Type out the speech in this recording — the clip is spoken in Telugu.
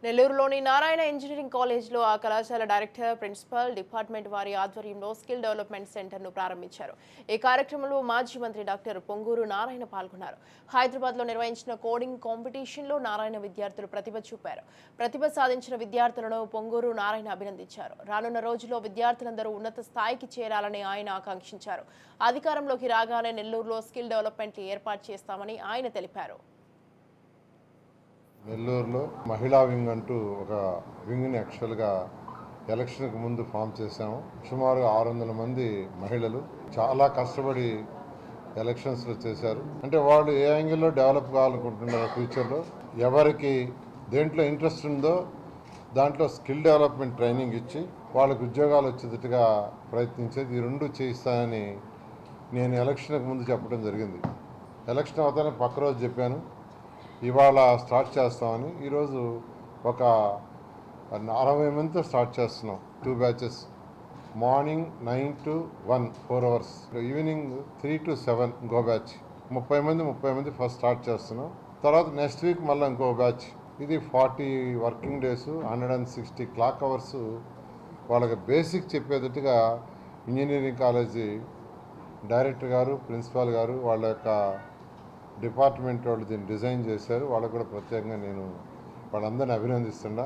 నెల్లూరులోని నారాయణ ఇంజనీరింగ్ కాలేజ్లో ఆ కళాశాల డైరెక్టర్, ప్రిన్సిపల్, డిపార్ట్మెంట్ వారి ఆధ్వర్యంలో స్కిల్ డెవలప్మెంట్ సెంటర్ను ప్రారంభించారు. ఈ కార్యక్రమంలో మాజీ మంత్రి డాక్టర్ పొంగూరు నారాయణ పాల్గొన్నారు. హైదరాబాద్లో నిర్వహించిన కోడింగ్ కాంపిటీషన్లో నారాయణ విద్యార్థులు ప్రతిభ చూపారు. ప్రతిభ సాధించిన విద్యార్థులను పొంగూరు నారాయణ అభినందించారు. రానున్న రోజుల్లో విద్యార్థులందరూ ఉన్నత స్థాయికి చేరాలని ఆయన ఆకాంక్షించారు. అధికారంలోకి రాగానే నెల్లూరులో స్కిల్ డెవలప్మెంట్ ఏర్పాటు చేస్తామని ఆయన తెలిపారు. నెల్లూరులో మహిళా వింగ్ అంటూ ఒక వింగ్ని యాక్చువల్గా ఎలక్షన్కి ముందు ఫామ్ చేశాము. సుమారు 600 మంది మహిళలు చాలా కష్టపడి ఎలక్షన్స్లో చేశారు. అంటే వాళ్ళు ఏ యాంగిల్లో డెవలప్ కావాలనుకుంటున్నారో ఫ్యూచర్లో, ఎవరికి దేంట్లో ఇంట్రెస్ట్ ఉందో దాంట్లో స్కిల్ డెవలప్మెంట్ ట్రైనింగ్ ఇచ్చి వాళ్ళకి ఉద్యోగాలు వచ్చేటట్టుగా ప్రయత్నించేది ఈ రెండు చేయిస్తానని నేను ఎలక్షన్కి ముందు చెప్పడం జరిగింది. ఎలక్షన్ అవుతానే పక్క రోజు చెప్పాను, ఇవాళ స్టార్ట్ చేస్తామని. ఈరోజు ఒక 60 మందితో స్టార్ట్ చేస్తున్నాం. 2 batches, morning 9 to 1 4 hours, evening 3 to 7 ఇంకో బ్యాచ్. 30 మంది ఫస్ట్ స్టార్ట్ చేస్తున్నాం. తర్వాత నెక్స్ట్ వీక్ మళ్ళీ ఇంకో బ్యాచ్. ఇది 40 వర్కింగ్ డేస్, 160 క్లాక్ అవర్స్ వాళ్ళకి బేసిక్ చెప్పేటట్టుగా ఇంజనీరింగ్ కాలేజీ డైరెక్టర్ గారు, ప్రిన్సిపాల్ గారు, వాళ్ళ యొక్క డిపార్ట్మెంట్ వాళ్ళు దీన్ని డిజైన్ చేశారు. వాళ్ళకు కూడా ప్రత్యేకంగా నేను వాళ్ళందరినీ అభినందిస్తున్నా.